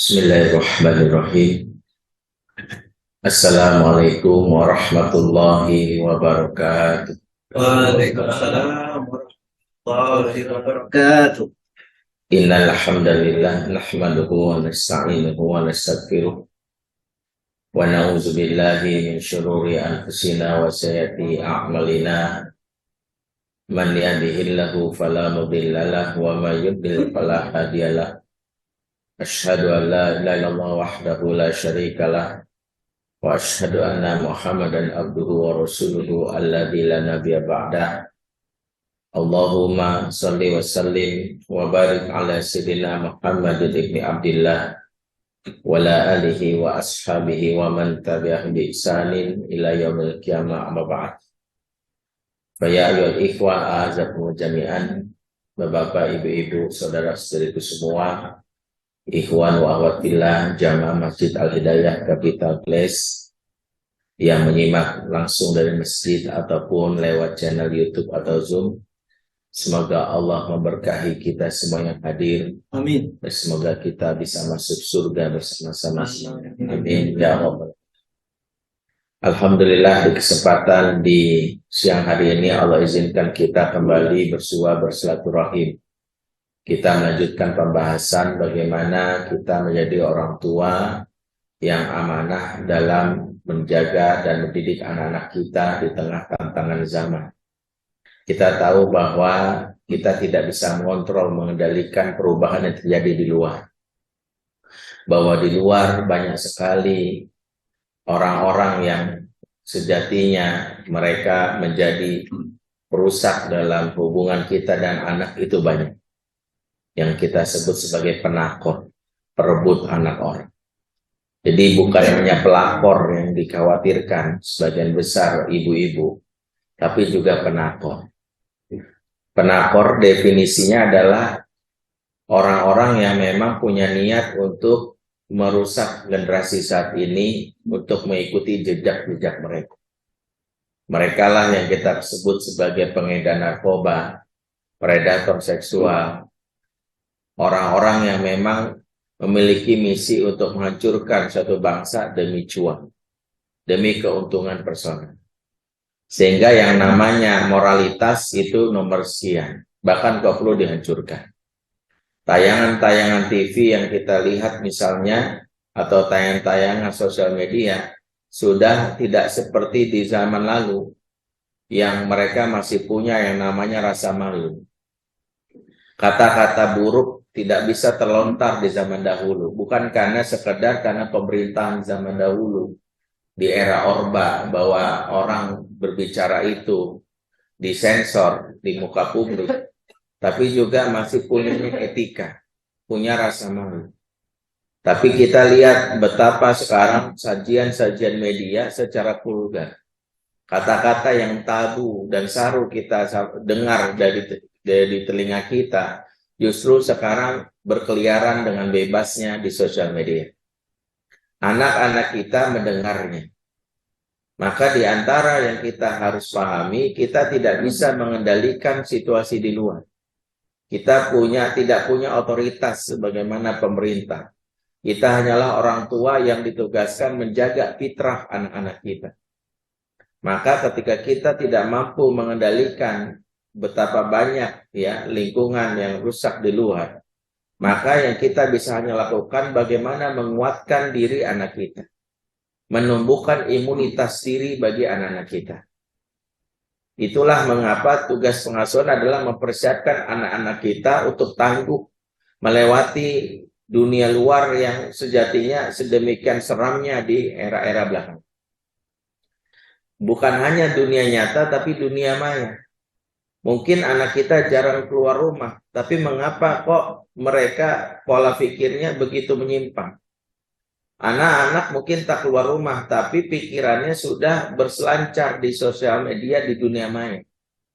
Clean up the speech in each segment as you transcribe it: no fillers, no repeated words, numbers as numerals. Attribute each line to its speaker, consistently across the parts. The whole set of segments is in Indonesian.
Speaker 1: Bismillahirrahmanirrahim. Assalamualaikum warahmatullahi wabarakatuh.
Speaker 2: Waalaikumsalam warahmatullahi wabarakatuh.
Speaker 1: Innal hamdalillah nahmaduhu wa nasta'inuhu wa nastaghfiruh wa na'udzu billahi min syururi anfusina wa sayyiati a'malina. Man yahdihillahu fala mudilla lahu wa may yudlil fala hadiyalah. Asyhadu an la ilaha illallah wahdahu la syarikalah wa asyhadu anna Muhammadan abduhu wa rasuluhu alladzi la nabiyya ba'dah. Allahumma shalli wa sallim wa barik ala sayyidina Muhammad ibn Abdillah wa ala alihi wa ashabihi wa man tabi'ahum bi ihsanin ila yaumil qiyamah, amma ba'd. Fa ya ayyuhal ikhwa a'azakum jami'an, Bapak, Ibu-ibu, saudara-saudariku semua, ikhwan wa akhwat fillah jamaah Masjid Al-Hidayah Capital Place yang menyimak langsung dari masjid ataupun lewat channel YouTube atau Zoom. Semoga Allah memberkahi kita semua yang hadir.
Speaker 2: Amin.
Speaker 1: Dan semoga kita bisa masuk surga bersama-sama. Amin ya Allah. Alhamdulillah, di kesempatan di siang hari ini Allah izinkan kita kembali bersua bersilaturahim. Kita melanjutkan pembahasan bagaimana kita menjadi orang tua yang amanah dalam menjaga dan mendidik anak-anak kita di tengah tantangan zaman. Kita tahu bahwa kita tidak bisa mengontrol, mengendalikan perubahan yang terjadi di luar. Bahwa di luar banyak sekali orang-orang yang sejatinya mereka menjadi perusak dalam hubungan kita dan anak, itu banyak. Yang kita sebut sebagai penakor, perebut anak orang. Jadi bukan hanya pelakor yang dikhawatirkan sebagian besar ibu-ibu, tapi juga penakor. Penakor definisinya adalah orang-orang yang memang punya niat untuk merusak generasi saat ini untuk mengikuti jejak-jejak mereka. Mereka lah yang kita sebut sebagai pengedar narkoba, predator seksual, orang-orang yang memang memiliki misi untuk menghancurkan suatu bangsa demi cuan, demi keuntungan personal. Sehingga yang namanya moralitas itu nomor sekian, bahkan kalau perlu dihancurkan. Tayangan-tayangan TV yang kita lihat misalnya, atau tayangan-tayangan sosial media, sudah tidak seperti di zaman lalu, yang mereka masih punya yang namanya rasa malu. Kata-kata buruk tidak bisa terlontar di zaman dahulu, bukan karena sekedar karena pemerintahan zaman dahulu di era Orba bahwa orang berbicara itu disensor di muka publik, tapi juga masih punya etika, punya rasa malu. Tapi kita lihat betapa sekarang sajian-sajian media secara vulgar, kata-kata yang tabu dan saru kita dengar dari telinga kita, justru sekarang berkeliaran dengan bebasnya di sosial media. Anak-anak kita mendengarnya. Maka di antara yang kita harus pahami, kita tidak bisa mengendalikan situasi di luar. Kita tidak punya otoritas sebagaimana pemerintah. Kita hanyalah orang tua yang ditugaskan menjaga fitrah anak-anak kita. Maka ketika kita tidak mampu mengendalikan betapa banyak lingkungan yang rusak di luar, maka yang kita bisa hanya lakukan bagaimana menguatkan diri anak kita, menumbuhkan imunitas diri bagi anak-anak kita. Itulah mengapa tugas pengasuhan adalah mempersiapkan anak-anak kita untuk tangguh melewati dunia luar yang sejatinya sedemikian seramnya di era-era belakang. Bukan hanya dunia nyata, tapi dunia maya. Mungkin anak kita jarang keluar rumah, tapi mengapa kok mereka pola pikirnya begitu menyimpang? Anak-anak mungkin tak keluar rumah, tapi pikirannya sudah berselancar di sosial media di dunia maya.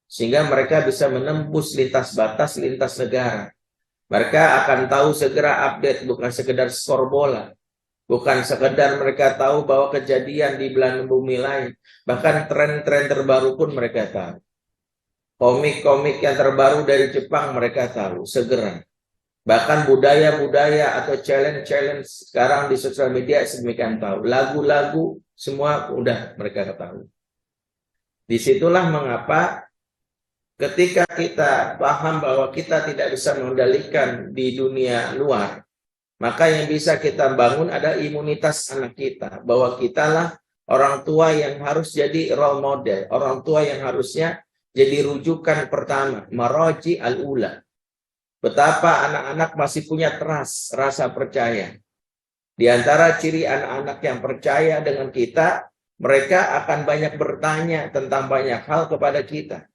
Speaker 1: Sehingga mereka bisa menembus lintas batas, lintas negara. Mereka akan tahu segera update, bukan sekedar skor bola. Bukan sekedar mereka tahu bahwa kejadian di belahan bumi lain. Bahkan tren-tren terbaru pun mereka tahu. Komik-komik yang terbaru dari Jepang mereka tahu segera. Bahkan budaya-budaya atau challenge-challenge sekarang di sosial media sedemikian tahu. Lagu-lagu semua udah mereka ketahui. Disitulah mengapa ketika kita paham bahwa kita tidak bisa mengendalikan di dunia luar, maka yang bisa kita bangun adalah imunitas anak kita. Bahwa kitalah orang tua yang harus jadi role model. Orang tua yang harusnya jadi rujukan pertama. Maraji al-ula. Betapa anak-anak masih punya trust, rasa percaya. Di antara ciri anak-anak yang percaya dengan kita, mereka akan banyak bertanya tentang banyak hal kepada kita.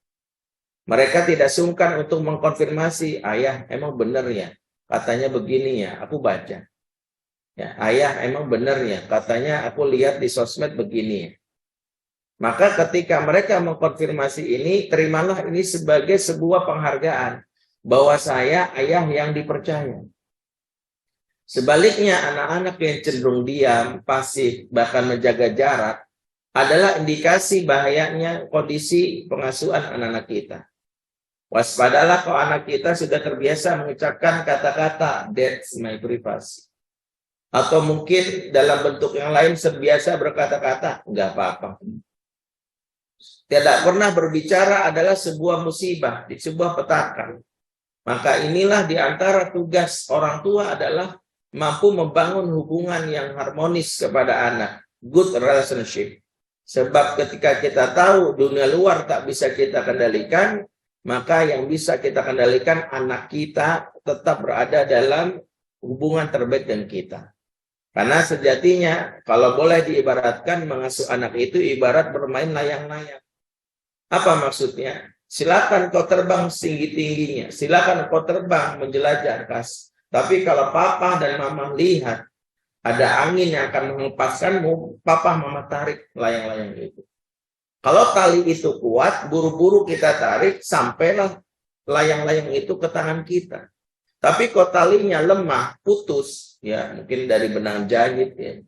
Speaker 1: Mereka tidak sungkan untuk mengkonfirmasi, ayah emang benar ya, katanya begini ya, aku baca. Ya, ayah emang benar ya, katanya aku lihat di sosmed begini ya. Maka ketika mereka mengkonfirmasi ini, terimalah ini sebagai sebuah penghargaan bahwa saya ayah yang dipercaya. Sebaliknya anak-anak yang cenderung diam, pasif, bahkan menjaga jarak adalah indikasi bahayanya kondisi pengasuhan anak-anak kita. Waspadalah kalau anak kita sudah terbiasa mengucapkan kata-kata that's my privacy. Atau mungkin dalam bentuk yang lain terbiasa berkata-kata nggak apa-apa. Tidak pernah berbicara adalah sebuah musibah, sebuah petaka. Maka inilah di antara tugas orang tua adalah mampu membangun hubungan yang harmonis kepada anak. Good relationship. Sebab ketika kita tahu dunia luar tak bisa kita kendalikan, maka yang bisa kita kendalikan anak kita tetap berada dalam hubungan terbaik dengan kita. Karena sejatinya kalau boleh diibaratkan mengasuh anak itu ibarat bermain layang-layang. Apa maksudnya? Silakan kau terbang setinggi-tingginya. Silakan kau terbang menjelajah angkasa. Tapi kalau papa dan mama lihat ada angin yang akan menglepaskanmu, papa mama tarik layang-layang itu. Kalau tali itu kuat, buru-buru kita tarik, sampailah layang-layang itu ke tangan kita. Tapi kalau talinya lemah, putus, ya mungkin dari benang jahit ya.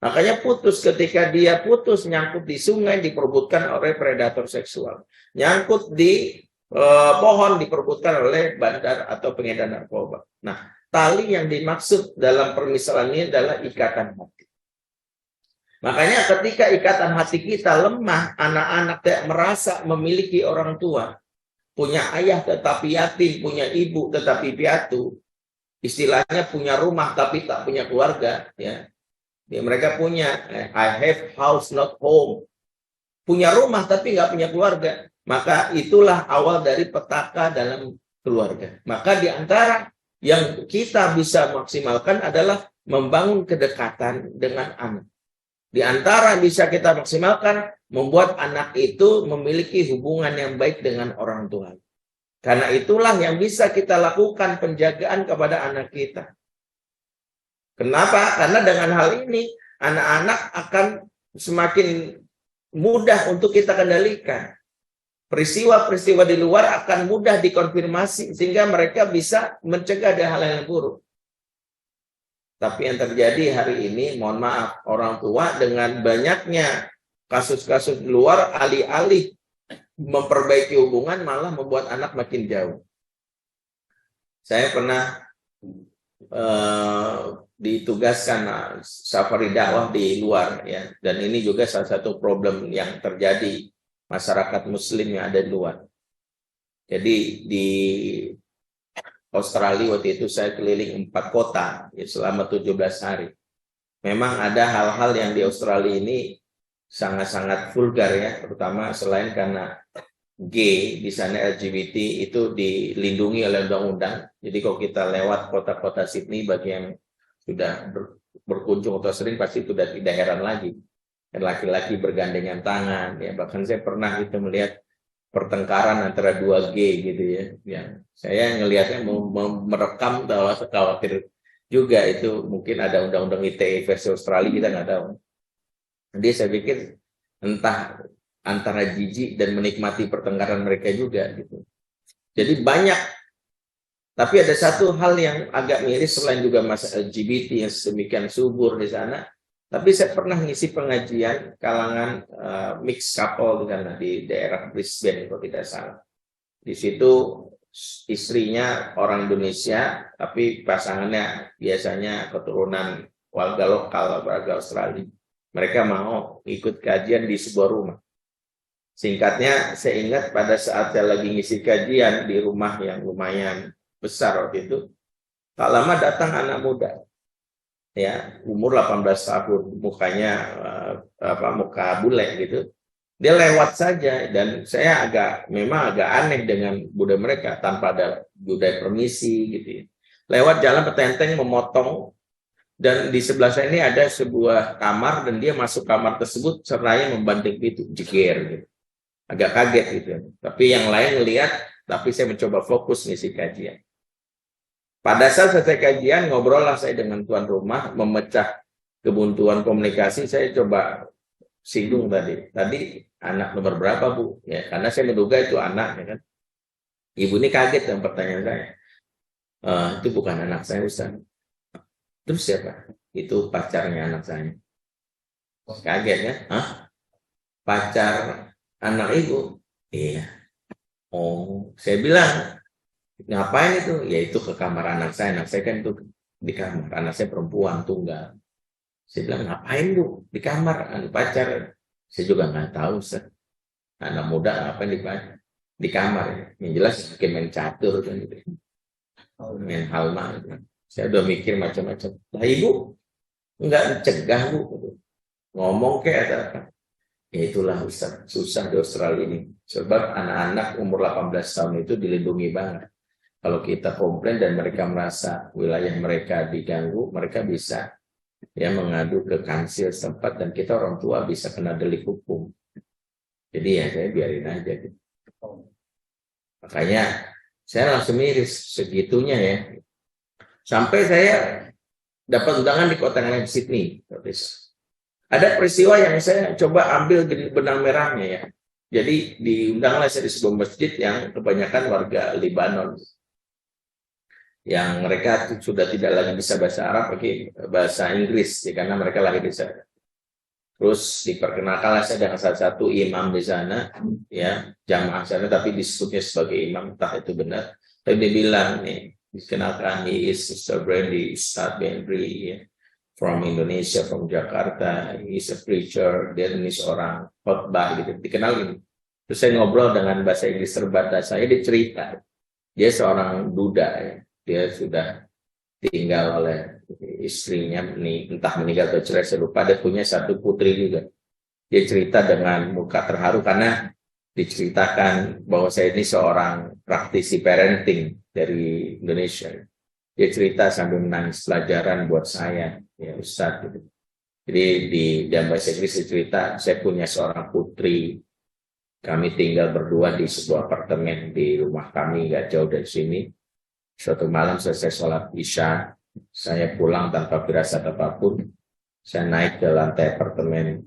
Speaker 1: Makanya putus ketika dia putus, nyangkut di sungai, diperebutkan oleh predator seksual. Nyangkut di pohon, diperebutkan oleh bandar atau pengedar narkoba. Nah, tali yang dimaksud dalam permisalan ini adalah ikatan hati. Makanya ketika ikatan hati kita lemah, anak-anak tidak merasa memiliki orang tua. Punya ayah tetapi yatim, punya ibu tetapi piatu. Istilahnya punya rumah tapi tak punya keluarga. Ya, mereka punya, I have house not home. Punya rumah tapi nggak punya keluarga. Maka itulah awal dari petaka dalam keluarga. Maka di antara yang kita bisa maksimalkan adalah membangun kedekatan dengan anak. Di antara bisa kita maksimalkan, membuat anak itu memiliki hubungan yang baik dengan orang tua. Karena itulah yang bisa kita lakukan penjagaan kepada anak kita. Kenapa? Karena dengan hal ini, anak-anak akan semakin mudah untuk kita kendalikan. Peristiwa-peristiwa di luar akan mudah dikonfirmasi, sehingga mereka bisa mencegah hal yang buruk. Tapi yang terjadi hari ini, mohon maaf, orang tua dengan banyaknya kasus-kasus di luar, alih-alih memperbaiki hubungan, malah membuat anak makin jauh. Saya pernah ditugaskan safari dakwah di luar, ya, dan ini juga salah satu problem yang terjadi masyarakat Muslim yang ada di luar. Jadi di Australia waktu itu saya keliling 4 kota ya, selama 17 hari. Memang ada hal-hal yang di Australia ini sangat-sangat vulgar ya, terutama selain karena gay di sana LGBT itu dilindungi oleh undang-undang. Jadi kalau kita lewat kota-kota Sydney, bagi yang sudah berkunjung atau sering pasti sudah tidak heran lagi. Laki-laki bergandengan tangan ya, bahkan saya pernah itu melihat pertengkaran antara 2 gay gitu ya. Yang saya ngelihatnya merekam bahwa khawatir juga itu mungkin ada undang-undang ITE versi Australia, kita nggak tahu. Jadi saya pikir entah antara jijik dan menikmati pertengkaran mereka juga gitu. Jadi banyak. Tapi ada satu hal yang agak miris selain juga masalah LGBT yang sedemikian subur di sana. Tapi saya pernah ngisi pengajian kalangan mixed couple di sana di daerah Brisbane kalau tidak salah. Di situ istrinya orang Indonesia, tapi pasangannya biasanya keturunan warga lokal, warga Australia. Mereka mau ikut kajian di sebuah rumah. Singkatnya, saya ingat pada saat saya lagi ngisi kajian di rumah yang lumayan besar waktu itu, tak lama datang anak muda, ya umur 18 tahun, mukanya muka bule gitu. Dia lewat saja dan saya memang agak aneh dengan budaya mereka tanpa ada budaya permisi gitu ya. Lewat jalan petenteng memotong, dan di sebelah saya ini ada sebuah kamar dan dia masuk kamar tersebut seraya membanting pintu, jeger gitu. Agak kaget gitu. Tapi yang lain lihat, tapi saya mencoba fokus ngisi kajian. Pada saat selesai kajian, ngobrol lah saya dengan tuan rumah, memecah kebuntuan komunikasi. Saya coba singgung tadi anak nomor berapa Bu? Ya, karena saya menduga itu anak, ya kan. Ibu ini kaget dengan pertanyaan saya. Itu bukan anak saya, Ustaz. Terus siapa? Itu pacarnya anak saya. Kaget ya? Hah? Pacar anak ibu? Iya. Oh, saya bilang, ngapain itu? Ya itu ke kamar anak saya. Anak saya kan itu di kamar. Anak saya perempuan tunggal. Saya bilang, ngapain Bu? Di kamar, pacar. Saya juga nggak tahu, Ustaz. Anak muda ngapain di kamar. Yang jelas mungkin main catur kan gitu. Main halma. Saya udah mikir macam-macam. Nah ibu nggak cegah Bu. Ngomong kayak apa. Ya itulah Ustaz, susah di Australia ini. Sebab anak-anak umur 18 tahun itu dilindungi banget. Kalau kita komplain dan mereka merasa wilayah mereka diganggu, mereka bisa ya mengadu ke kansil setempat dan kita orang tua bisa kena delik hukum. Jadi ya saya biarin aja gitu. Makanya saya langsung miris segitunya ya. Sampai saya dapat undangan di kota lain Sydney. Ada peristiwa yang saya coba ambil jadi benang merahnya ya. Jadi diundanglah saya di sebuah masjid yang kebanyakan warga Lebanon. Yang mereka sudah tidak lagi bisa bahasa Arab, pakai bahasa Inggris ya, karena mereka lahir di sana. Terus diperkenalkanlah saya dengan salah satu imam di sana, ya jamaah sana, tapi disebutnya sebagai imam, entah itu benar. Tapi dia bilang nih, dikenalkan he is Mr. Brandy Ustadz Bendri, ya. From Indonesia, from Jakarta, he is a preacher, dia ini seorang khotbah gitu, dikenalin. Terus saya ngobrol dengan bahasa Inggris terbatas, saya dicerita, dia seorang duda ya. Dia sudah tinggal oleh istrinya, entah meninggal atau cerai, saya lupa. Dia punya satu putri juga. Dia cerita dengan muka terharu karena diceritakan bahwa saya ini seorang praktisi parenting dari Indonesia. Dia cerita sambil menangis, pelajaran buat saya, ya Ustadz. Gitu. Jadi di dalam bahasa Inggris cerita, saya punya seorang putri. Kami tinggal berdua di sebuah apartemen di rumah kami, nggak jauh dari sini. Suatu malam selesai sholat Isya, saya pulang tanpa firasat apapun. Saya naik ke lantai apartemen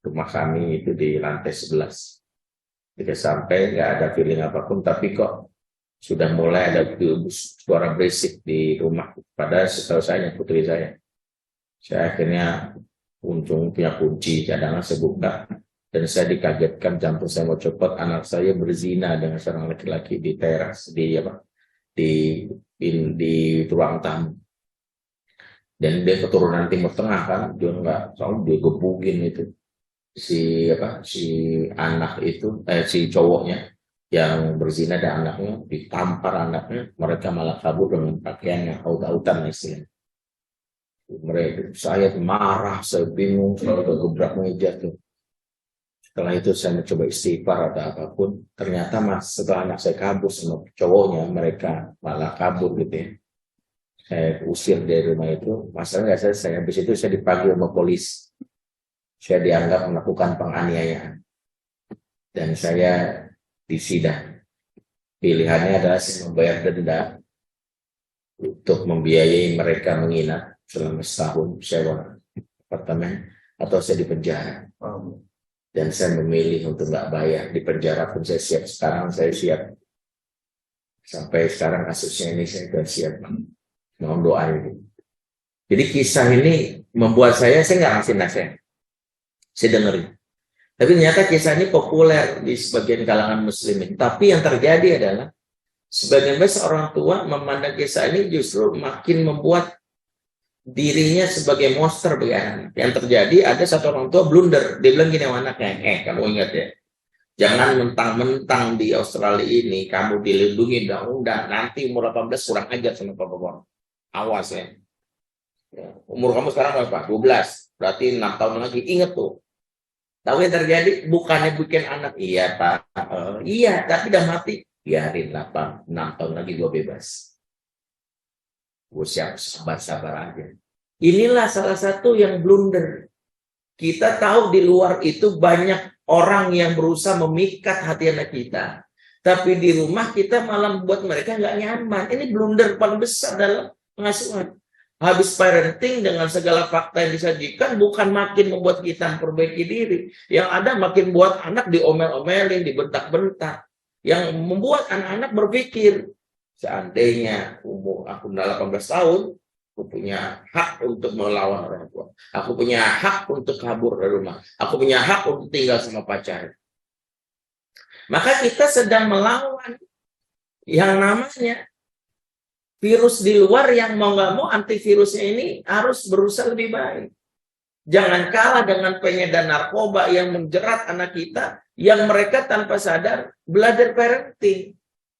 Speaker 1: rumah kami itu di lantai 11. Ketika sampai nggak ada feeling apapun, tapi kok sudah mulai ada suara berisik di rumah. Padahal setahu saya putri saya. Saya akhirnya punya kunci cadangan, saya buka. Dan saya dikagetkan, jantung saya mau copot, anak saya berzina dengan seorang laki-laki di teras, di ruang tamu. Dan dia keturunan Timur Tengah kan, dia nggak tahu, dia gebukin itu si anak itu, si cowoknya yang berzina dan anaknya, ditampar anaknya, mereka malah kabur dengan pakaian yang aut-autan istilahnya. Saya marah, saya bingung, saya gebrak meja tuh. Setelah itu saya mencoba istighfar atau apapun, ternyata setelah anak saya kabur sama cowoknya, mereka malah kabur gitu ya. Saya usir dari rumah itu, masalahnya saya habis itu saya dipanggil sama polisi. Saya dianggap melakukan penganiayaan. Dan saya disidang. Pilihannya adalah saya membayar denda untuk membiayai mereka menginap selama setahun sewa apartemen, atau saya dipenjara. Dan saya memilih untuk nggak bayar. Di penjara pun saya siap. Sekarang saya siap. Sampai sekarang kasusnya ini saya sudah siap. Mohon doa ini. Jadi kisah ini membuat saya nggak ngasih nasihat. Saya dengerin. Tapi ternyata kisah ini populer di sebagian kalangan muslimin. Tapi yang terjadi adalah Sebagian besar orang tua memandang kisah ini justru makin membuat dirinya sebagai monster bagi anak. Yang terjadi ada satu orang tua blunder. Dia bilang gini sama anaknya, kamu ingat ya, jangan mentang-mentang di Australia ini kamu dilindungi undang-undang, nanti umur 18 kurang ajar sama papa. Awas ya. Umur kamu sekarang berapa? 12. Berarti 6 tahun lagi. Ingat tuh. Tahu yang terjadi? Bukannya bikin anak. Iya Pak. Iya, tapi udah mati. Biarin 6 tahun lagi gue bebas. Gue siap sabar-sabar aja. Inilah salah satu yang blunder. Kita tahu di luar itu banyak orang yang berusaha memikat hati anak kita. Tapi di rumah kita malah membuat mereka nggak nyaman. Ini blunder paling besar dalam pengasuhan. Habis parenting dengan segala fakta yang disajikan bukan makin membuat kita memperbaiki diri. Yang ada makin buat anak diomel-omelin, dibentak-bentak. Yang membuat anak-anak berpikir, seandainya umur aku 18 tahun, aku punya hak untuk melawan orang tua. Aku punya hak untuk kabur dari rumah. Aku punya hak untuk tinggal sama pacar. Maka kita sedang melawan yang namanya virus di luar yang mau nggak mau antivirusnya ini harus berusaha lebih baik. Jangan kalah dengan pengedar narkoba yang menjerat anak kita yang mereka tanpa sadar belajar parenting.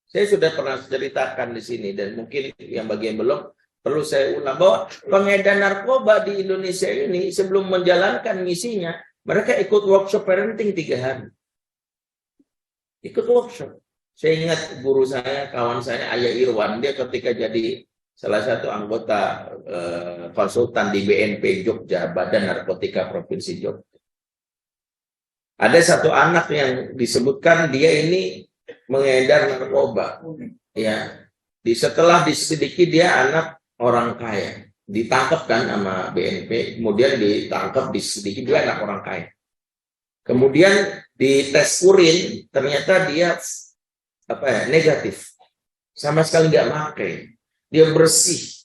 Speaker 1: Saya sudah pernah ceritakan di sini dan mungkin yang bagian belum perlu saya ulang bahwa pengedar narkoba di Indonesia ini sebelum menjalankan misinya mereka ikut workshop parenting 3 hari. Ikut workshop. Saya ingat guru saya, kawan saya, Ayah Irwan, dia ketika jadi salah satu anggota konsultan di BNP Jogja, Badan Narkotika Provinsi Jogja. Ada satu anak yang disebutkan dia ini mengedar narkoba. Ya, setelah diselidiki dia anak orang kaya. Ditangkap kan sama BNP, kemudian ditangkap, diselidiki dia anak orang kaya. Kemudian di tes urin ternyata dia negatif, sama sekali nggak pakai, dia bersih.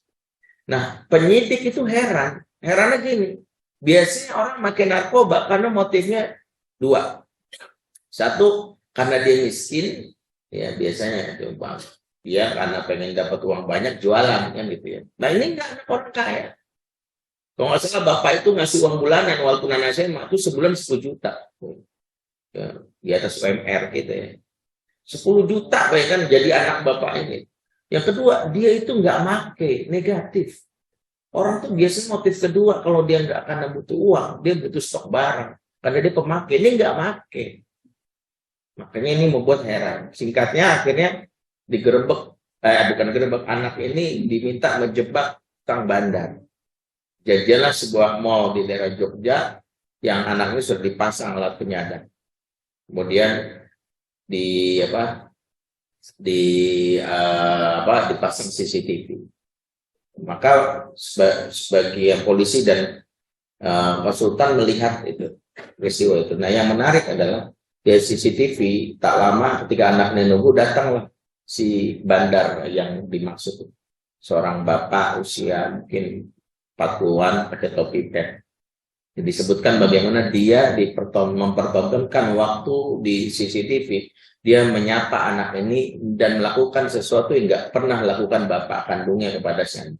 Speaker 1: Nah penyidik itu herannya gini, biasanya orang makan narkoba karena motifnya 2, 1 karena dia miskin, ya biasanya itu bang, dia karena pengen dapat uang banyak jualan kan gitu ya. Nah ini nggak anak orang kaya. Kalau nggak salah bapak itu ngasih uang bulanan walaupun anak saya itu sebulan 10 juta, ya, di atas UMR gitu ya. 10 juta bayangkan jadi anak bapak ini. Yang kedua, dia itu nggak make, negatif. Orang tuh biasanya motif kedua kalau dia nggak karena butuh uang, dia butuh stok barang. Karena dia pemakai, ini nggak make. Makanya ini membuat heran. Singkatnya akhirnya bukan gerebek, anak ini diminta menjebak tukang bandar. Jajalah sebuah mall di daerah Jogja yang anaknya sudah dipasang alat penyadap. Kemudian dipasang CCTV. Maka sebagian polisi dan konsultan melihat itu peristiwa itu. Nah, yang menarik adalah di CCTV tak lama ketika anaknya nunggu datanglah si bandar yang dimaksud, seorang bapak usia mungkin 40-an pakai topi pet. Disebutkan bagaimana dia mempertontonkan waktu di CCTV, dia menyapa anak ini dan melakukan sesuatu yang nggak pernah lakukan bapak kandungnya kepada saya.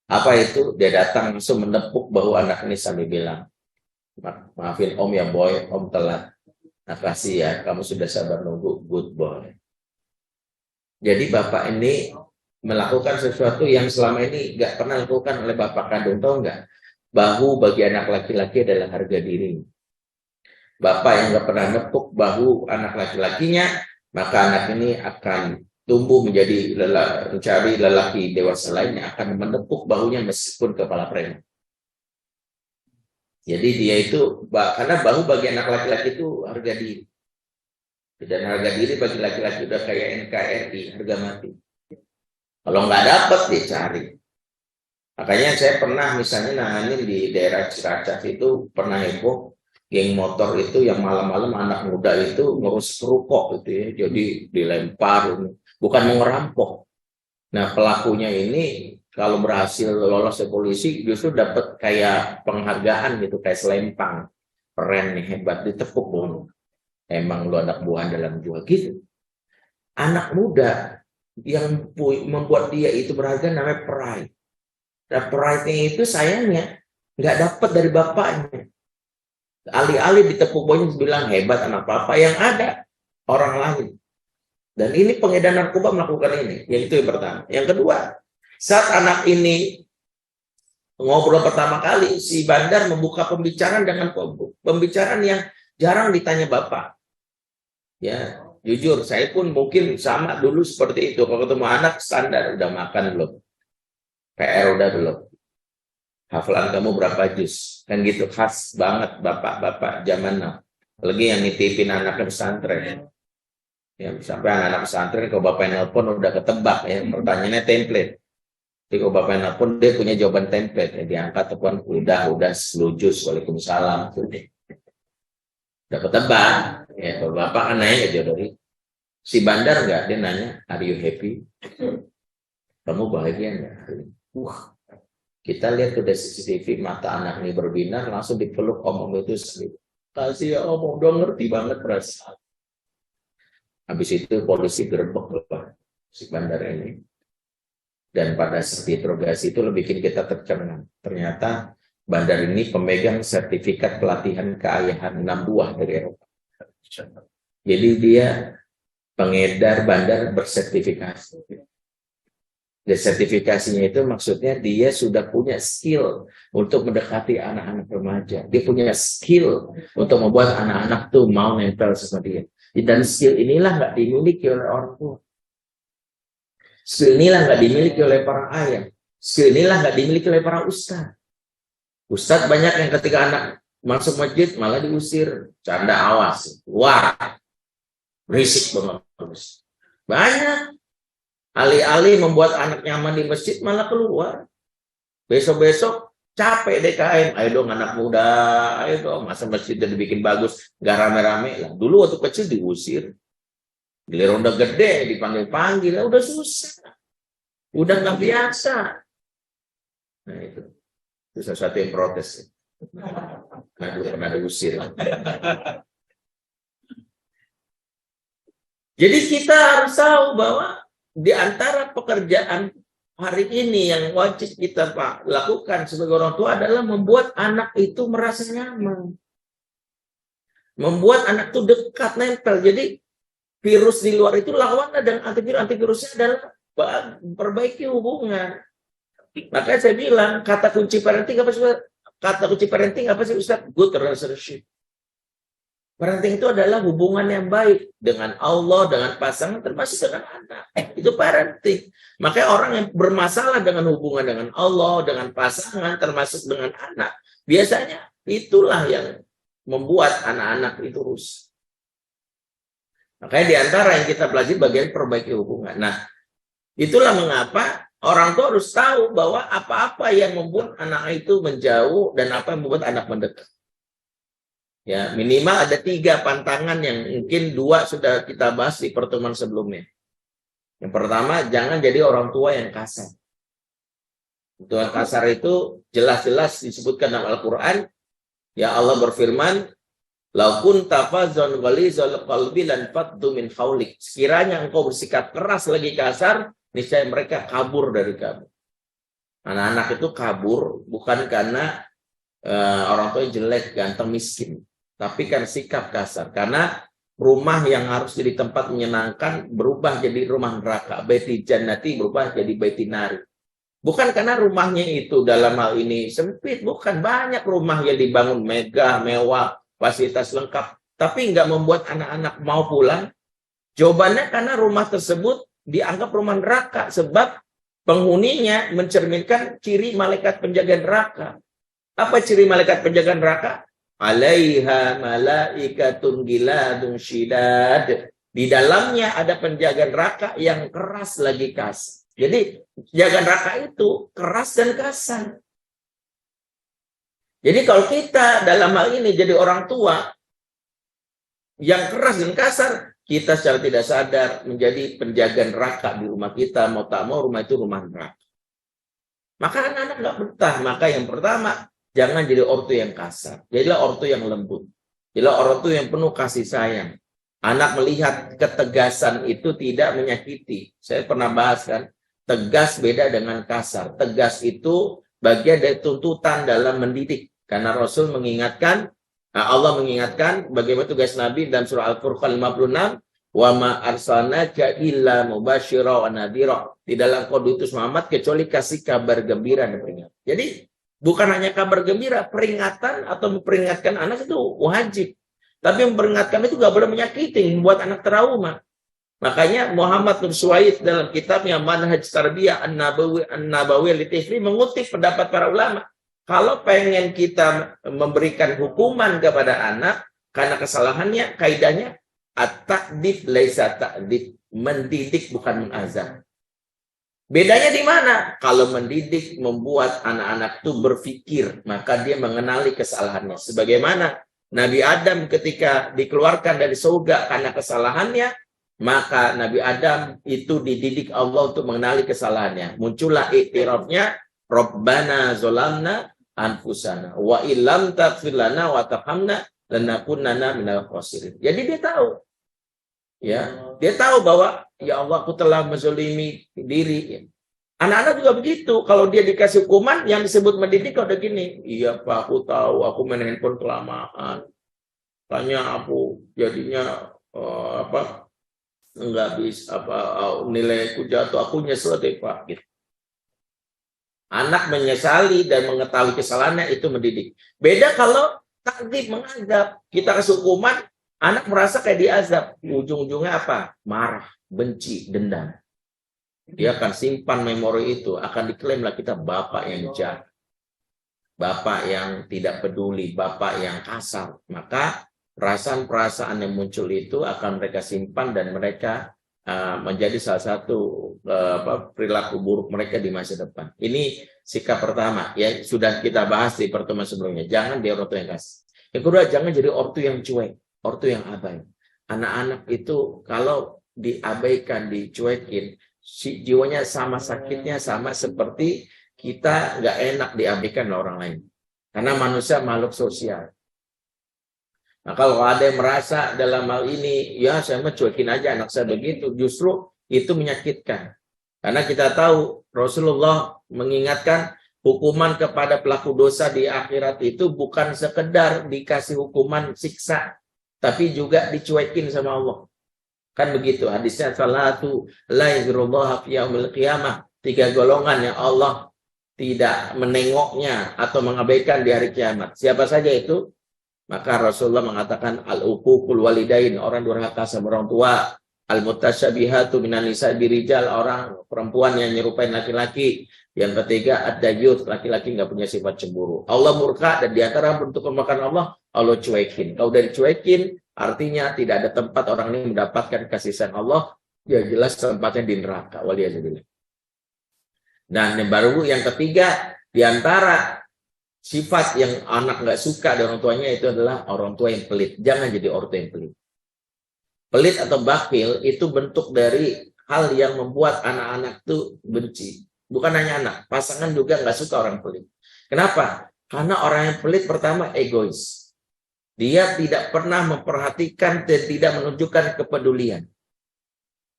Speaker 1: Apa itu? Dia datang langsung menepuk bahu anak ini sambil bilang, maafin om ya boy, om telat. Makasih ya, kamu sudah sabar nunggu, good boy. Jadi bapak ini melakukan sesuatu yang selama ini nggak pernah lakukan oleh bapak kandung, tahu nggak? Bahu bagi anak laki-laki adalah harga diri. Bapak yang nggak pernah nepuk bahu anak laki-lakinya, maka anak ini akan tumbuh menjadi mencari lelaki dewasa lainnya, akan menepuk bahunya meskipun kepala preman. Jadi dia itu, karena bahu bagi anak laki-laki itu harga diri. Dan harga diri bagi laki-laki udah kayak NKRI, harga mati. Kalau nggak dapat, dia cari. Makanya saya pernah misalnya nanganin di daerah Ciracas itu pernah heboh geng motor itu yang malam-malam anak muda itu ngurus kerupok gitu ya, jadi dilempar, bukan mau ngerampok. Nah pelakunya ini kalau berhasil lolos ke polisi justru dapat kayak penghargaan gitu, kayak selempang, keren nih, hebat, ditepuk, emang lu anak buah dalam jiwa gitu. Anak muda yang membuat dia itu berharga namanya pride. Nah, pride-nya itu sayangnya nggak dapat dari bapaknya. Alih-alih ditepuk poin bilang hebat anak papa, yang ada orang lain. Dan ini pengedar narkoba melakukan ini. Yang itu yang pertama. Yang kedua, saat anak ini ngobrol pertama kali, si Bandar membuka pembicaraan dengan pembicaraan yang jarang ditanya bapak. Ya, jujur, saya pun mungkin sama dulu seperti itu. Kalau ketemu anak standar, udah makan belum? PR udah belum? Hafalan kamu berapa juz? Kan gitu, khas banget bapak-bapak zaman now. Lagi yang nitipin anak ke pesantren. Ya, sampai anak-anak pesantren kalau bapaknya nelpon udah ketebak ya, pertanyaannya template. Jadi kalau bapaknya nelpon dia punya jawaban template, ya diangkat telepon udah selujus, waalaikumsalam. Udah ketebak. Ya, kalau bapak kan nanya jauh dari si Bandar enggak, dia nanya, are you happy? Kamu bahagia enggak? Kita lihat udah CCTV mata anak ini berbinar, langsung dipeluk om itu sendiri. Kasih ya om, udah ngerti banget perasaan. Habis itu polisi gerbek si Bandar ini. Dan pada saat interogasi itu bikin kita tercengang. Ternyata Bandar ini pemegang sertifikat pelatihan keayahan 6 buah dari Eropa. Jadi dia pengedar bandar bersertifikasi. Dan sertifikasinya itu maksudnya dia sudah punya skill untuk mendekati anak-anak remaja. Dia punya skill untuk membuat anak-anak tuh mau nempel sama dia. Dan skill inilah nggak dimiliki oleh orang tua. Skill inilah nggak dimiliki oleh para ayah. Skill inilah nggak dimiliki oleh para ustadz. Ustadz banyak yang ketika anak masuk masjid malah diusir. Canda awas. Wah, berisik banget. Banyak. Alih-alih membuat anak nyaman di masjid malah keluar. Besok-besok capek DKM. Ayo dong anak muda. Ayo dong. Masa masjid udah dibikin bagus. Gak rame-rame lah. Dulu waktu kecil diusir. Giliran udah gede dipanggil-panggil. Udah susah. Udah gak biasa. Nah itu. Itu salah satu yang protes. Nah, pernah diusir. Jadi kita harus tahu bahwa di antara pekerjaan hari ini yang wajib kita lakukan sebagai orang tua adalah membuat anak itu merasa nyaman. Membuat anak itu dekat, nempel. Jadi virus di luar itu lawannya dan antivirusnya adalah perbaiki hubungan. Makanya saya bilang kata kunci parenting apa sih? Kata kunci parenting apa sih Ustaz? Good relationship. Parenting itu adalah hubungan yang baik dengan Allah, dengan pasangan, termasuk dengan anak. Itu parenting. Makanya orang yang bermasalah dengan hubungan dengan Allah, dengan pasangan, termasuk dengan anak, biasanya itulah yang membuat anak-anak itu rusak. Makanya di antara yang kita pelajari bagian perbaiki hubungan. Nah, itulah mengapa orang tua harus tahu bahwa apa-apa yang membuat anak itu menjauh dan apa yang membuat anak mendekat. Ya, minimal ada 3 pantangan yang mungkin 2 sudah kita bahas di pertemuan sebelumnya. Yang pertama, jangan jadi orang tua yang kasar. Tua kasar itu jelas-jelas disebutkan dalam Al-Quran. Ya Allah berfirman, "Lau kunta fazzan ghalizal qalbi lan faddu min haulik." Sekiranya engkau bersikap keras lagi kasar, niscaya mereka kabur dari kamu. Anak-anak itu kabur bukan karena orang tua jelek, ganteng, miskin. Tapi kan sikap kasar. Karena rumah yang harus jadi tempat menyenangkan berubah jadi rumah neraka. Baiti jannati berubah jadi baiti nari. Bukan karena rumahnya itu dalam hal ini sempit. Bukan, banyak rumah yang dibangun megah, mewah, fasilitas lengkap. Tapi nggak membuat anak-anak mau pulang. Jawabannya karena rumah tersebut dianggap rumah neraka. Sebab penghuninya mencerminkan ciri malaikat penjaga neraka. Apa ciri malaikat penjaga neraka? Alaiha malaikatun giladun syidad. Di dalamnya ada penjaga neraka yang keras lagi kasar. Jadi penjaga neraka itu keras dan kasar. Jadi kalau kita dalam hal ini jadi orang tua yang keras dan kasar, kita secara tidak sadar menjadi penjaga neraka di rumah kita. Mau tak mau rumah itu rumah neraka. Maka anak-anak nggak betah. Maka yang pertama, jangan jadi ortu yang kasar. Jadilah ortu yang lembut. Jadilah ortu yang penuh kasih sayang. Anak melihat ketegasan itu tidak menyakiti. Saya pernah bahas kan, tegas beda dengan kasar. Tegas itu bagian dari tuntutan dalam mendidik. Karena Rasul mengingatkan, Allah mengingatkan bagaimana tugas Nabi dalam surah Al-Furqan 56, wa ma arsalnaka illa mubasyira wa nadhira. Tidaklah kau diutus Muhammad kecuali kasih kabar gembira dan peringatan. Jadi bukan hanya kabar gembira, peringatan atau memperingatkan anak itu wajib. Tapi memperingatkan itu nggak boleh menyakiti, membuat anak trauma. Makanya Muhammad bin Suwaid dalam kitabnya Manhaj Tarbiyah An-Nabawi Litifli mengutip pendapat para ulama. Kalau pengen kita memberikan hukuman kepada anak karena kesalahannya, kaidahnya at-ta'dib laisa ta'dib, mendidik bukan mengazab. Bedanya di mana? Kalau mendidik membuat anak-anak itu berpikir, maka dia mengenali kesalahannya. Sebagaimana Nabi Adam ketika dikeluarkan dari surga karena kesalahannya, maka Nabi Adam itu dididik Allah untuk mengenali kesalahannya. Muncullah iktirafnya, Rabbana zolamna anfusana, wa illam taghfir lana wa tarhamna lanakunanna minal khasirin. Jadi dia tahu. Ya, dia tahu bahwa ya Allah, aku telah menzalimi diri. Anak-anak juga begitu. Kalau dia dikasih hukuman yang disebut mendidik, kalau udah gini, iya Pak, aku tahu, aku main handphone kelamaan. Tanya aku jadinya nggak bisa nilaiku jatuh, aku nyesel deh Pak. Gitu. Anak menyesali dan mengetahui kesalahannya, itu mendidik. Beda kalau takdir mengazab, kita kasih hukuman, anak merasa kayak diazab, ujung-ujungnya apa? Marah, benci, dendam. Dia akan simpan memori itu, akan diklaimlah kita bapak yang jahat, bapak yang tidak peduli, bapak yang kasar. Maka perasaan-perasaan yang muncul itu akan mereka simpan dan mereka menjadi salah satu perilaku buruk mereka di masa depan. Ini sikap pertama, ya sudah kita bahas di pertemuan sebelumnya. Jangan dia ortu yang kasar. Yang kedua, jangan jadi ortu yang cuek, ortu yang abai. Anak-anak itu kalau diabaikan, dicuekin, jiwanya sama sakitnya, sama seperti kita nggak enak diabaikan oleh orang lain. Karena manusia makhluk sosial. Nah, kalau ada yang merasa dalam hal ini, ya saya mencuekin aja anak saya begitu, justru itu menyakitkan. Karena kita tahu Rasulullah mengingatkan hukuman kepada pelaku dosa di akhirat itu bukan sekedar dikasih hukuman siksa, tapi juga dicuekin sama Allah. Kan begitu hadisnya, salatu la yazrullaha fi yaumil qiyamah. 3 golongan yang Allah tidak menengoknya atau mengabaikan di hari kiamat. Siapa saja itu? Maka Rasulullah mengatakan al-uququl walidain, orang durhaka sama orang tua, al-mutasyabihatu minan nisa birijal, orang perempuan yang nyerupain laki-laki. Yang ketiga ad-dayut, laki-laki nggak punya sifat cemburu. Allah murka, dan di antara bentuk kemurkaan Allah cuekin. Kalau udah dicuekin, artinya tidak ada tempat orang ini mendapatkan kasih sayang Allah, ya jelas tempatnya di neraka. Waliyahzubillah. Dan yang baru yang ketiga, di antara sifat yang anak nggak suka dari orang tuanya itu adalah orang tua yang pelit. Jangan jadi orang tua yang pelit. Pelit atau bakhil itu bentuk dari hal yang membuat anak-anak itu benci. Bukan hanya anak, pasangan juga nggak suka orang pelit. Kenapa? Karena orang yang pelit pertama egois. Dia tidak pernah memperhatikan dan tidak menunjukkan kepedulian.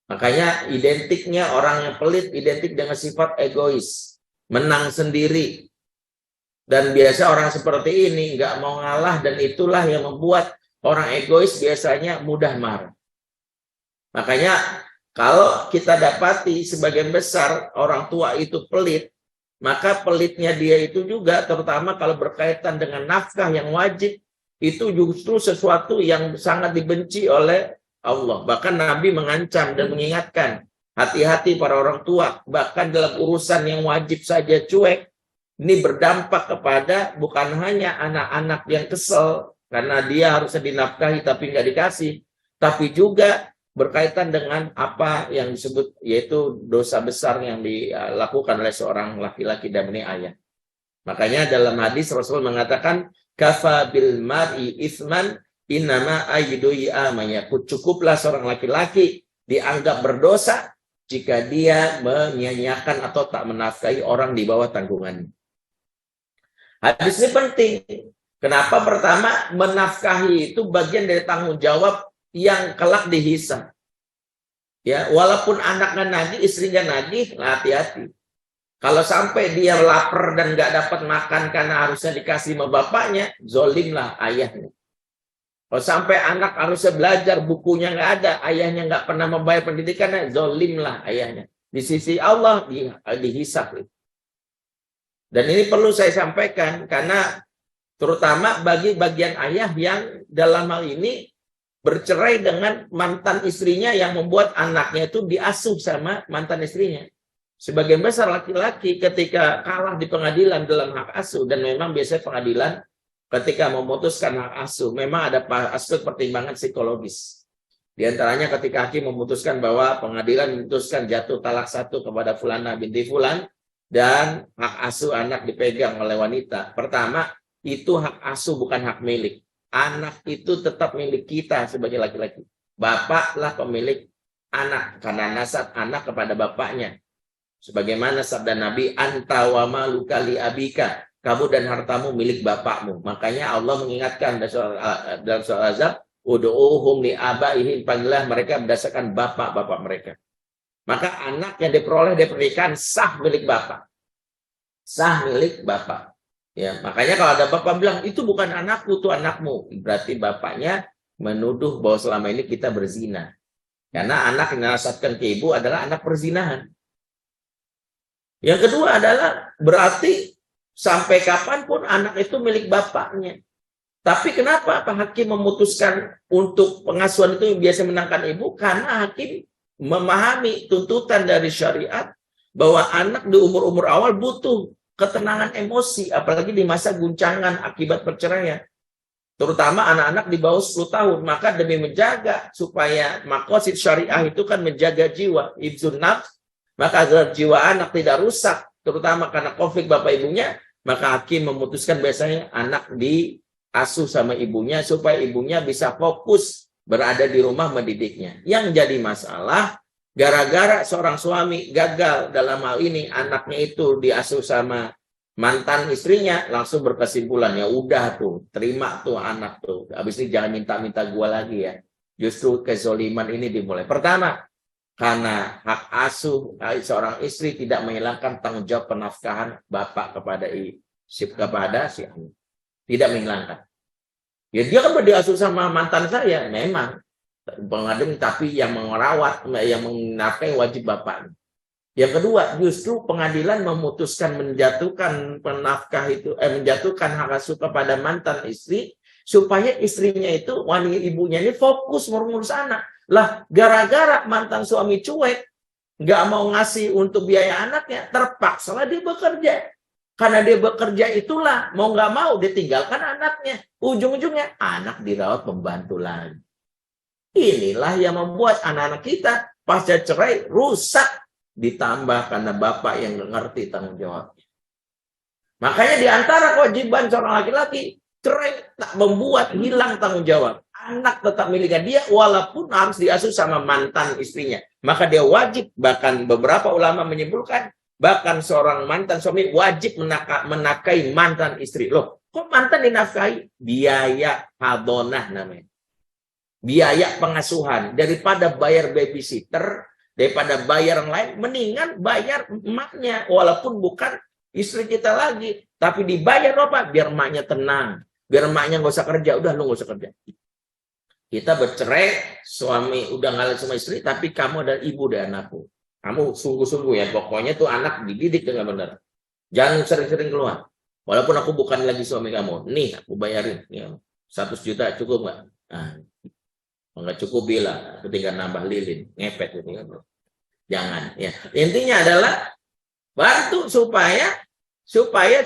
Speaker 1: Makanya identiknya orang yang pelit identik dengan sifat egois. Menang sendiri. Dan biasa orang seperti ini nggak mau ngalah, dan itulah yang membuat orang egois biasanya mudah marah. Makanya kalau kita dapati sebagian besar orang tua itu pelit, maka pelitnya dia itu juga terutama kalau berkaitan dengan nafkah yang wajib, itu justru sesuatu yang sangat dibenci oleh Allah. Bahkan Nabi mengancam dan mengingatkan, hati-hati para orang tua, bahkan dalam urusan yang wajib saja cuek. Ini berdampak kepada bukan hanya anak-anak yang kesel karena dia harusnya dinafkahi tapi nggak dikasih, tapi juga berkaitan dengan apa yang disebut yaitu dosa besar yang dilakukan oleh seorang laki-laki dan ayah. Makanya dalam hadis Rasul mengatakan, kafa bil mar'i itsman innama ayyidu amayakut. Cukuplah seorang laki-laki dianggap berdosa jika dia menyia-nyiakan atau tak menafkahi orang di bawah tanggungannya. Hadis ini penting. Kenapa? Pertama, menafkahi itu bagian dari tanggung jawab yang kelak dihisab. Ya, walaupun anaknya nagih, istrinya nagih, hati-hati. Kalau sampai dia lapar dan nggak dapat makan karena harusnya dikasih sama bapaknya, zolimlah ayahnya. Kalau sampai anak harusnya belajar, bukunya nggak ada, ayahnya nggak pernah membayar pendidikannya, zolimlah ayahnya. Di sisi Allah dihisab. Dan ini perlu saya sampaikan karena terutama bagi bagian ayah yang dalam hal ini bercerai dengan mantan istrinya yang membuat anaknya itu diasuh sama mantan istrinya. Sebagian besar laki-laki ketika kalah di pengadilan dalam hak asuh, dan memang biasanya pengadilan ketika memutuskan hak asuh, memang ada aspek pertimbangan psikologis. Di antaranya ketika hakim memutuskan bahwa pengadilan memutuskan jatuh talak 1 kepada Fulana binti Fulan, dan hak asuh anak dipegang oleh wanita. Pertama, itu hak asuh bukan hak milik. Anak itu tetap milik kita sebagai laki-laki. Bapaklah pemilik anak, karena nasab anak kepada bapaknya. Sebagaimana sabda Nabi, anta wa maluka li abika, kamu dan hartamu milik bapakmu. Makanya Allah mengingatkan dalam surah Azab, ud'uhum li abaihim, panggillah mereka berdasarkan bapak-bapak mereka. Maka anak yang diperoleh dari pernikahan sah milik bapak. Sah milik bapak. Ya, makanya kalau ada bapak bilang, itu bukan anakku, itu anakmu. Berarti bapaknya menuduh bahwa selama ini kita berzina. Karena anak yang dinasabkan ke ibu adalah anak perzinahan. Yang kedua adalah berarti sampai kapanpun anak itu milik bapaknya. Tapi kenapa Pak Hakim memutuskan untuk pengasuhan itu yang biasa menangkan ibu? Karena Hakim memahami tuntutan dari syariat bahwa anak di umur-umur awal butuh ketenangan emosi, apalagi di masa guncangan akibat perceraian. Terutama anak-anak di bawah 10 tahun. Maka demi menjaga supaya maqasid syariah itu kan menjaga jiwa, hifdzun nafs, maka agar jiwa anak tidak rusak, terutama karena konflik bapak ibunya, maka hakim memutuskan biasanya anak diasuh sama ibunya supaya ibunya bisa fokus berada di rumah mendidiknya. Yang jadi masalah, gara-gara seorang suami gagal dalam hal ini, anaknya itu diasuh sama mantan istrinya, langsung berkesimpulan, ya udah tuh, terima tuh anak tuh. Habis ini jangan minta-minta gua lagi ya. Justru kezoliman ini dimulai. Pertama, karena hak asuh seorang istri tidak menghilangkan tanggung jawab penafkahan bapak kepada si anak. Tidak menghilangkan. Ya dia kan diasuh sama mantan saya, memang pengadem, tapi yang merawat, yang menafkahi wajib bapak. Yang kedua, justru pengadilan memutuskan menjatuhkan penafkah itu, menjatuhkan hak asuh kepada mantan istri supaya istrinya itu, wanita ibunya ini fokus mengurus anak. Lah, gara-gara mantan suami cuek, nggak mau ngasih untuk biaya anaknya, terpaksalah dia bekerja. Karena dia bekerja itulah, mau nggak mau ditinggalkan anaknya. Ujung-ujungnya anak dirawat pembantu lagi. Inilah yang membuat anak-anak kita pasca cerai rusak, ditambah karena bapak yang nggak ngerti tanggung jawabnya. Makanya di antara kewajiban seorang laki-laki, cerai tak membuat hilang tanggung jawab. Anak tetap miliknya dia walaupun harus diasuh sama mantan istrinya. Maka dia wajib, bahkan beberapa ulama menyimpulkan, bahkan seorang mantan suami wajib menafkahi mantan istri. Loh, kok mantan dinafkahi? Biaya hadonah namanya. Biaya pengasuhan. Daripada bayar babysitter, daripada bayar yang lain, mendingan bayar emaknya. Walaupun bukan istri kita lagi. Tapi dibayar apa? Biar emaknya tenang. Biar emaknya nggak usah kerja. Udah, lu nggak usah kerja. Kita bercerai, suami udah ngalah sama istri, tapi kamu adalah ibu dan anakku. Kamu sungguh-sungguh ya, pokoknya tuh anak dididik dengan benar. Jangan sering-sering keluar. Walaupun aku bukan lagi suami kamu. Nih, aku bayarin. Ya, 100 juta cukup nggak? Nah, nggak cukup bilang. Tinggal nambah lilin. Ngepet gitu kan. Jangan. Ya. Intinya adalah bantu supaya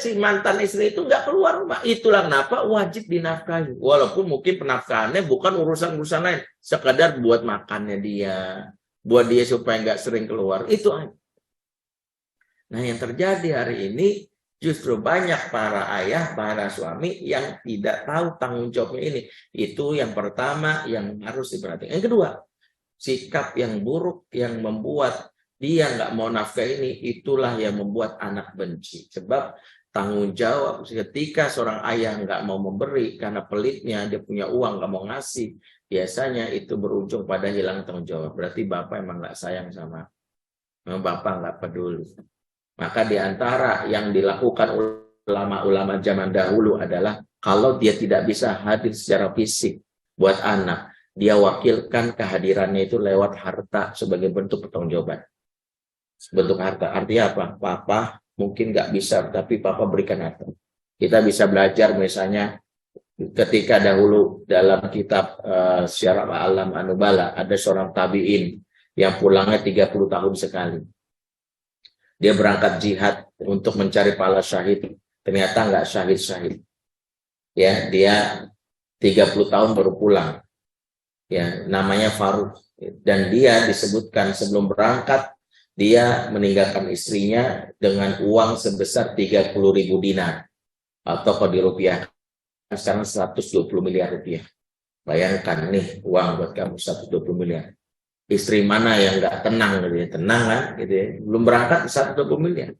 Speaker 1: si mantan istri itu nggak keluar rumah. Itulah kenapa wajib dinafkahi. Walaupun mungkin penafkahannya bukan urusan-urusan lain. Sekadar buat makannya dia. Buat dia supaya nggak sering keluar. Itu aja. Nah yang terjadi hari ini justru banyak para ayah, para suami yang tidak tahu tanggung jawabnya ini. Itu yang pertama yang harus diperhatikan. Yang kedua, sikap yang buruk yang membuat dia nggak mau nafkah ini, itulah yang membuat anak benci. Sebab tanggung jawab. Ketika seorang ayah nggak mau memberi karena pelitnya, dia punya uang nggak mau ngasih, biasanya itu berujung pada hilang tanggung jawab. Berarti bapak emang nggak sayang sama, memang bapak nggak peduli. Maka di antara yang dilakukan ulama-ulama zaman dahulu adalah kalau dia tidak bisa hadir secara fisik buat anak, dia wakilkan kehadirannya itu lewat harta sebagai bentuk pertanggungjawaban. Bentuk harta. Artinya apa? Papa mungkin nggak bisa, tapi papa berikan harta. Kita bisa belajar misalnya ketika dahulu dalam kitab Syiar A'lam An-Nubala ada seorang tabi'in yang pulangnya 30 tahun sekali. Dia berangkat jihad untuk mencari pahala syahid. Ternyata nggak syahid-syahid. Ya, dia 30 tahun baru pulang. Ya, namanya Faruk. Dan dia disebutkan sebelum berangkat, dia meninggalkan istrinya dengan uang sebesar 30.000 dinar. Atau kalau dirupiahkan sekarang 120 miliar rupiah. Bayangkan nih uang buat kamu 120 miliar. Istri mana yang nggak tenang gitu ya, tenang kan gitu ya. Belum berangkat 120 miliar.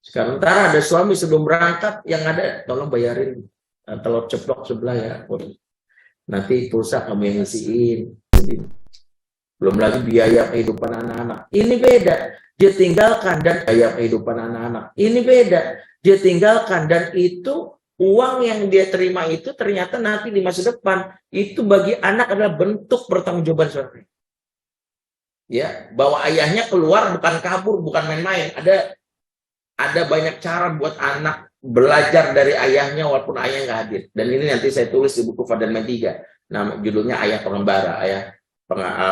Speaker 1: Sementara ada suami sebelum berangkat yang ada tolong bayarin telur ceplok sebelah ya. Nanti pulsa kamu yang ngisiin. Belum lagi biaya kehidupan anak-anak. Ini beda. Dia tinggalkan dan biaya kehidupan anak-anak. Ini beda. Dia tinggalkan dan itu uang yang dia terima itu ternyata nanti di masa depan itu bagi anak adalah bentuk pertanggungjawaban suami. Ya, bahwa ayahnya keluar bukan kabur, bukan main-main. Ada banyak cara buat anak belajar dari ayahnya walaupun ayah nggak hadir. Dan ini nanti saya tulis di buku Fadilman 3. Nama judulnya Ayah Pengembara.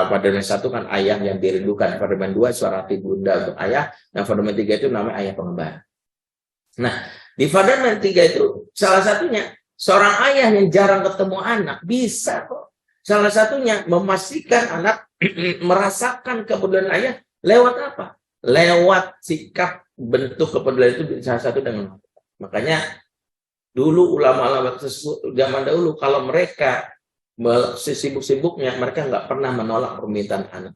Speaker 1: Fadilman 1 kan ayah yang dirindukan. Fadilman 2 suara hati bunda untuk ayah. Dan Fadilman 3 itu namanya Ayah Pengembara. Nah, di Fadilman 3 itu salah satunya seorang ayah yang jarang ketemu anak bisa kok. Salah satunya memastikan anak merasakan kepedulian ayah lewat apa? Lewat sikap bentuk kepedulian itu salah satu dengan makanya dulu ulama-ulama zaman dahulu kalau mereka sibuk-sibuknya mereka nggak pernah menolak permintaan anak.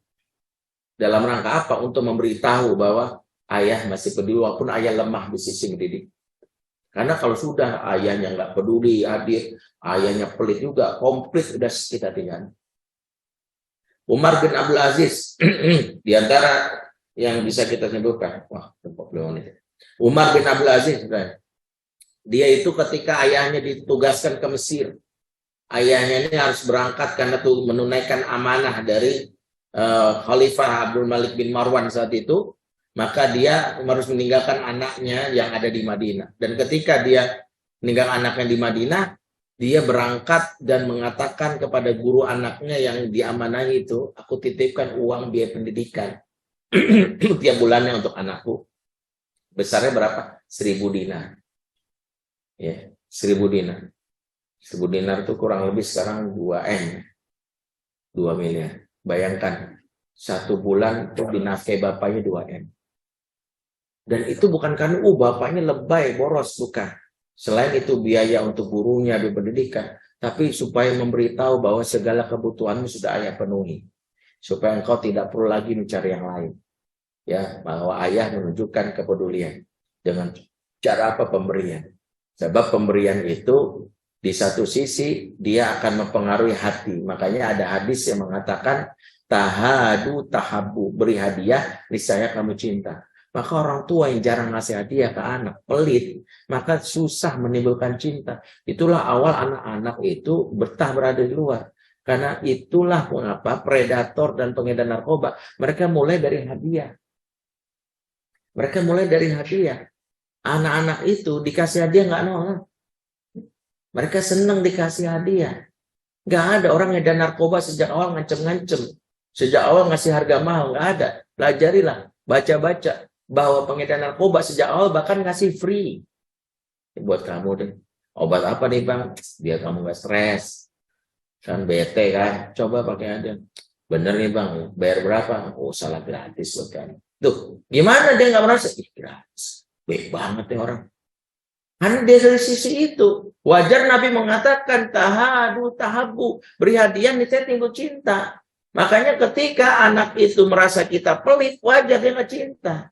Speaker 1: Dalam rangka apa? Untuk memberitahu bahwa ayah masih peduli walaupun ayah lemah di sisi mendidik. Karena kalau sudah ayahnya nggak peduli hadir, ayahnya pelit juga, komplit sudah kita tinggal. Umar bin Abdul Aziz di antara yang bisa kita sebutkan. Wah, Umar bin Abdul Aziz, dia itu ketika ayahnya ditugaskan ke Mesir, ayahnya ini harus berangkat karena tuh menunaikan amanah dari Khalifah Abdul Malik bin Marwan saat itu, maka dia harus meninggalkan anaknya yang ada di Madinah. Dan ketika dia meninggalkan anaknya di Madinah, dia berangkat dan mengatakan kepada guru anaknya yang diamanahi itu, aku titipkan uang biaya pendidikan tiap bulannya untuk anakku. Besarnya berapa? 1.000 dinar. Ya, 1.000 dinar. 1.000 dinar itu kurang lebih sekarang 2 M. 2 miliar. Bayangkan, 1 bulan itu dinafkahi bapaknya 2 M. Dan itu bukan karena bapaknya lebay, boros, bukan. Selain itu biaya untuk gurunya di pendidikan, tapi supaya memberitahu bahwa segala kebutuhanmu sudah ayah penuhi. Supaya engkau tidak perlu lagi mencari yang lain. Ya, bahwa ayah menunjukkan kepedulian dengan cara apa pemberian. Sebab pemberian itu di satu sisi dia akan mempengaruhi hati. Makanya ada hadis yang mengatakan tahadu tahabu, beri hadiah niscaya kamu cinta. Maka orang tua yang jarang ngasih hadiah ke anak, pelit, maka susah menimbulkan cinta. Itulah awal anak-anak itu betah berada di luar. Karena itulah mengapa predator dan pengedar narkoba, mereka mulai dari hadiah. Mereka mulai dari hadiah. Anak-anak itu dikasih hadiah nggak nolak. Mereka senang dikasih hadiah. Nggak ada orang ngedar narkoba sejak awal ngancem-ngancem. Sejak awal ngasih harga mahal, nggak ada. Pelajarilah, baca-baca. Bahwa pengedar narkoba sejak awal bahkan ngasih free. Buat kamu deh. Obat apa nih bang? Biar kamu gak stres. Kan bete kan. Coba pakai aja. Bener nih bang. Bayar berapa? Oh salah gratis buat kamu. Tuh. Gimana dia gak merasa? Ih gratis. Baik banget nih orang. Karena dia dari sisi itu. Wajar Nabi mengatakan tahadu tahabu. Beri hadiah nih saya timbul cinta. Makanya ketika anak itu merasa kita pelit. Wajar dia gak cinta.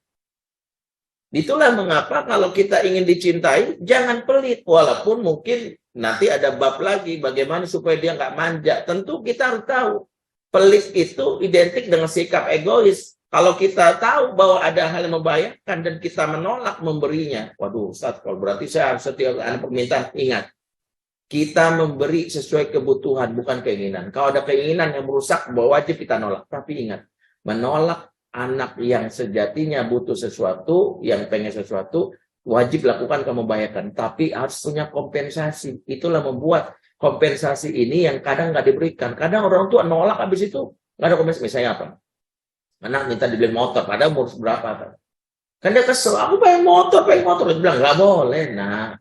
Speaker 1: Itulah mengapa kalau kita ingin dicintai, jangan pelit. Walaupun mungkin nanti ada bab lagi, bagaimana supaya dia nggak manja. Tentu kita harus tahu, pelit itu identik dengan sikap egois. Kalau kita tahu bahwa ada hal yang membahayakan dan kita menolak memberinya, waduh Ustaz, kalau berarti saya harus setiap ada permintaan, ingat, kita memberi sesuai kebutuhan, bukan keinginan. Kalau ada keinginan yang merusak, bahwa wajib kita nolak. Tapi ingat, menolak anak yang sejatinya butuh sesuatu, yang pengen sesuatu, wajib lakukan kalau membahayakan. Tapi harus punya kompensasi. Itulah membuat kompensasi ini yang kadang nggak diberikan. Kadang orang tua nolak, habis itu nggak ada kompensasi. Misalnya apa? Anak minta dibeli motor, padahal umur berapa kan? Kan dia kesel, aku pengen motor. Dia bilang, nggak boleh. Nah,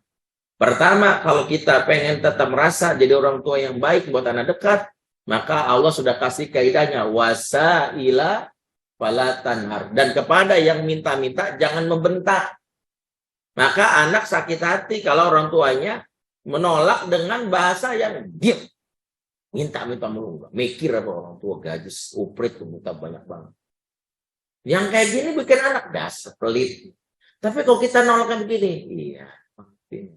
Speaker 1: pertama, kalau kita pengen tetap merasa jadi orang tua yang baik buat anak dekat, maka Allah sudah kasih kaidahnya, wasaila fala tanhar. Dan kepada yang minta-minta, jangan membentak. Maka anak sakit hati kalau orang tuanya menolak dengan bahasa yang diam. Minta-minta mulu. Mikir apa orang tua, gaji uprit, minta banyak banget. Yang kayak gini bikin anak dasar pelit. Tapi kalau kita nolakkan begini, iya, maafin.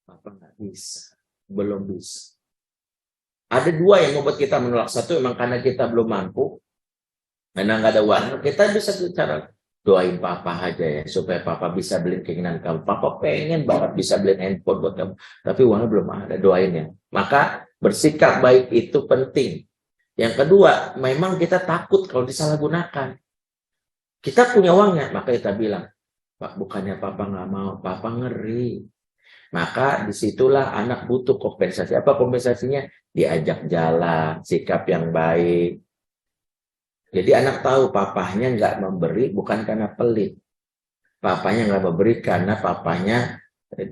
Speaker 1: Apa nggak bisa, belum bisa. Ada dua yang membuat kita menolak. Satu memang karena kita belum mampu, karena nggak ada uang. Kita bisa bicara, doain papa aja ya, supaya papa bisa beliin keinginan kamu. Papa pengen banget bisa beliin handphone buat kamu, tapi uangnya belum ada, doain ya. Maka bersikap baik itu penting. Yang kedua, memang kita takut kalau disalahgunakan. Kita punya uangnya, maka kita bilang, Pak, bukannya papa nggak mau, papa ngeri. Maka disitulah anak butuh kompensasi. Apa kompensasinya? Diajak jalan, sikap yang baik. Jadi anak tahu papahnya nggak memberi bukan karena pelit. Papahnya nggak memberi karena papahnya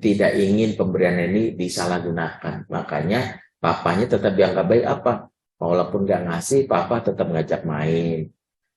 Speaker 1: tidak ingin pemberian ini disalahgunakan. Makanya papahnya tetap dianggap baik apa? Walaupun nggak ngasih, papa tetap ngajak main.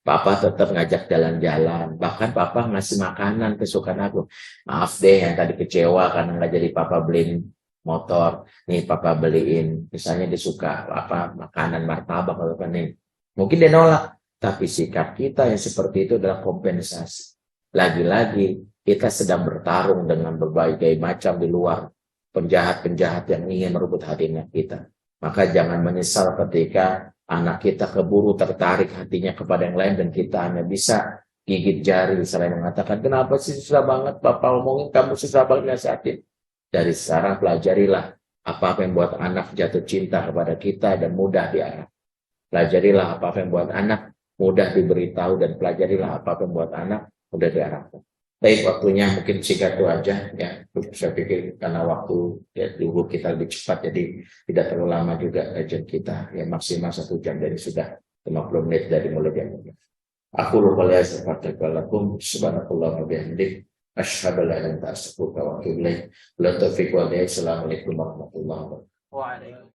Speaker 1: Papa tetap ngajak jalan-jalan. Bahkan papa ngasih makanan kesukaan aku. Maaf deh yang tadi kecewa karena nggak jadi papa beliin motor. Nih papa beliin. Misalnya dia suka apa makanan martabak atau apa nih. Mungkin dia nolak. Tapi sikap kita yang seperti itu adalah kompensasi. Lagi-lagi kita sedang bertarung dengan berbagai macam di luar. Penjahat-penjahat yang ingin merebut hatinya kita. Maka jangan menyesal ketika anak kita keburu tertarik hatinya kepada yang lain dan kita hanya bisa gigit jari selain mengatakan, kenapa sih susah banget papa ngomongin, kamu susah banget nasihatin. Dari sekarang pelajarilah apa yang buat anak jatuh cinta kepada kita dan mudah diarah. Pelajarilah apa yang buat anak mudah diberitahu dan pelajarilah apa yang buat anak mudah diarahkan. Baik, waktunya mungkin singkat itu aja ya. Saya pikir karena waktu ya, dulu kita lebih cepat jadi tidak terlalu lama juga kajian kita ya, maksimal 1 jam dari sudah 50 menit dari mulai jam. Aku lupa lihat seperti kalaupun subhanallah wa bihamdik asyhadu an la ilaha illa anta astaghfiruka wa atubu ilaik. Assalamualaikum warahmatullahi wabarakatuh.